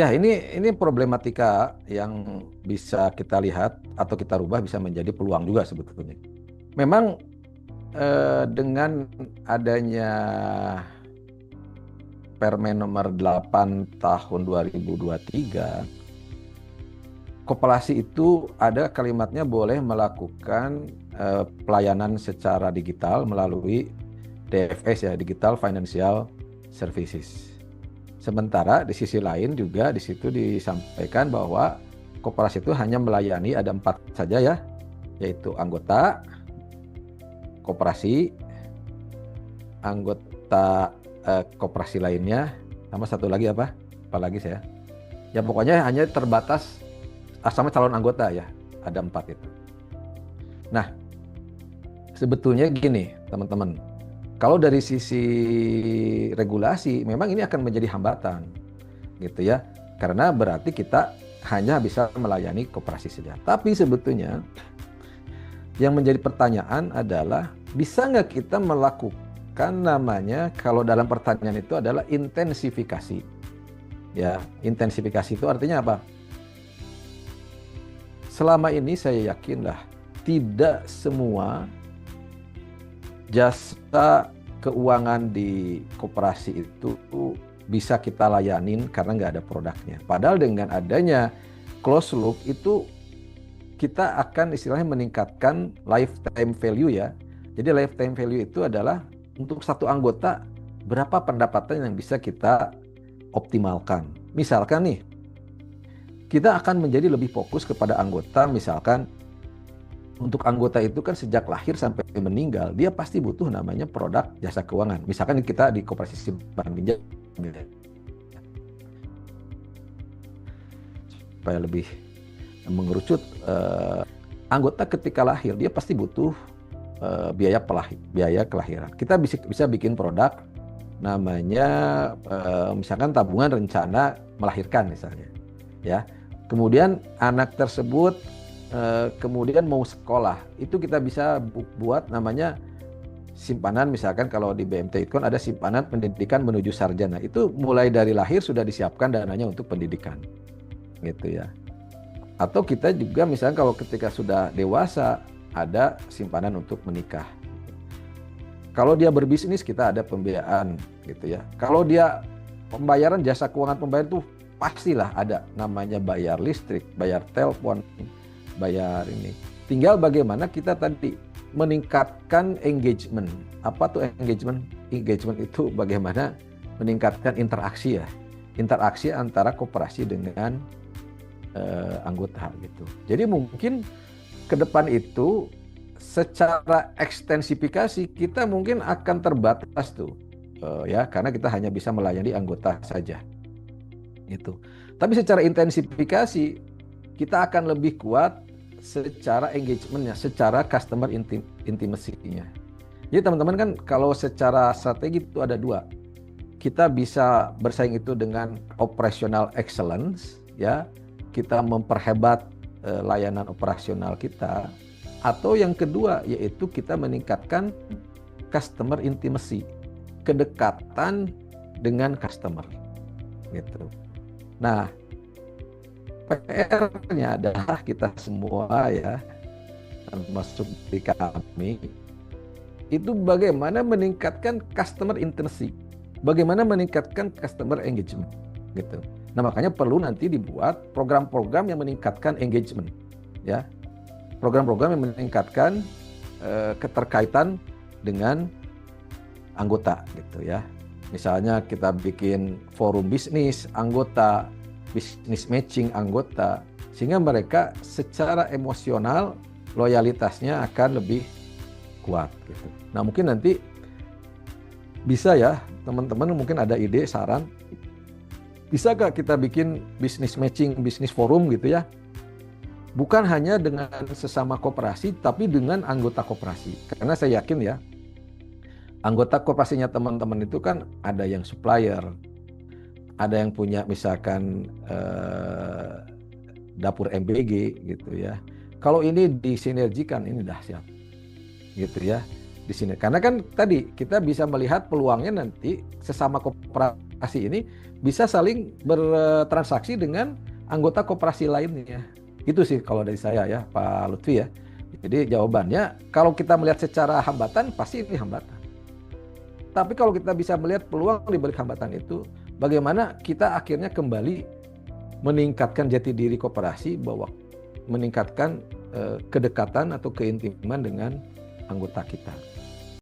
Ya, ini problematika yang bisa kita lihat atau kita rubah bisa menjadi peluang juga sebetulnya. Memang dengan adanya Permen nomor 8 tahun 2023, koperasi itu ada kalimatnya boleh melakukan pelayanan secara digital melalui DFS ya, Digital Financial Services. Sementara di sisi lain juga di situ disampaikan bahwa koperasi itu hanya melayani ada 4 saja ya, yaitu anggota, koperasi, anggota koperasi lainnya, sama satu lagi apa? Apalagi saya. Ya pokoknya hanya terbatas sama calon anggota ya, ada 4 itu. Nah, sebetulnya gini teman-teman, kalau dari sisi regulasi memang ini akan menjadi hambatan gitu ya, karena berarti kita hanya bisa melayani koperasi saja. Tapi sebetulnya yang menjadi pertanyaan adalah bisa nggak kita melakukan namanya, kalau dalam pertanyaan itu adalah intensifikasi. Ya, intensifikasi itu artinya apa? Selama ini saya yakinlah tidak semua jasa keuangan di koperasi itu bisa kita layanin karena nggak ada produknya. Padahal dengan adanya closed loop itu kita akan istilahnya meningkatkan lifetime value ya. Jadi lifetime value itu adalah untuk satu anggota berapa pendapatan yang bisa kita optimalkan. Misalkan nih, kita akan menjadi lebih fokus kepada anggota, misalkan untuk anggota itu kan sejak lahir sampai meninggal, dia pasti butuh namanya produk jasa keuangan. Misalkan kita di koperasi simpan pinjam, supaya lebih mengerucut, anggota ketika lahir dia pasti butuh biaya kelahiran. Kita bisa bikin produk namanya misalkan tabungan rencana melahirkan misalnya, ya. Kemudian anak tersebut kemudian mau sekolah, itu kita bisa buat namanya simpanan, misalkan kalau di BMT itu kan ada simpanan pendidikan menuju sarjana. Itu mulai dari lahir sudah disiapkan dananya untuk pendidikan, gitu ya. Atau kita juga misalkan kalau ketika sudah dewasa ada simpanan untuk menikah. Kalau dia berbisnis kita ada pembiayaan, gitu ya. Kalau dia pembayaran jasa keuangan pembayaran tuh pastilah ada namanya bayar listrik, bayar telepon, bayar ini. Tinggal bagaimana kita tadi meningkatkan engagement. Apa tuh engagement? Engagement itu bagaimana meningkatkan interaksi ya. Interaksi antara koperasi dengan anggota gitu. Jadi mungkin ke depan itu secara ekstensifikasi kita mungkin akan terbatas tuh ya, karena kita hanya bisa melayani anggota saja gitu. Tapi secara intensifikasi kita akan lebih kuat secara engagementnya, secara customer intimacy-nya. Jadi teman-teman kan kalau secara strategi itu ada dua. Kita bisa bersaing itu dengan operational excellence, ya. Kita memperhebat layanan operasional kita. Atau yang kedua yaitu kita meningkatkan customer intimacy, kedekatan dengan customer, gitu. Nah, PR-nya adalah kita semua ya, termasuk di kami, itu bagaimana meningkatkan customer intimacy, bagaimana meningkatkan customer engagement, gitu. Nah makanya perlu nanti dibuat program-program yang meningkatkan engagement, ya, program-program yang meningkatkan keterkaitan dengan anggota, gitu ya. Misalnya kita bikin forum bisnis anggota, bisnis matching anggota, sehingga mereka secara emosional loyalitasnya akan lebih kuat gitu. Nah mungkin nanti bisa ya teman-teman, mungkin ada ide saran, bisa gak kita bikin bisnis matching, bisnis forum gitu ya, bukan hanya dengan sesama koperasi tapi dengan anggota koperasi. Karena saya yakin ya, anggota koperasinya teman-teman itu kan ada yang supplier, ada yang punya misalkan dapur MBG gitu ya. Kalau ini disinergikan ini dahsyat gitu ya di sini. Karena kan tadi kita bisa melihat peluangnya nanti sesama koperasi koperasi ini bisa saling bertransaksi dengan anggota koperasi lainnya. Itu sih kalau dari saya ya, Pak Lutfi ya. Jadi jawabannya, kalau kita melihat secara hambatan, pasti ini hambatan. Tapi kalau kita bisa melihat peluang di balik hambatan itu, bagaimana kita akhirnya kembali meningkatkan jati diri koperasi, bahwa meningkatkan kedekatan atau keintiman dengan anggota kita.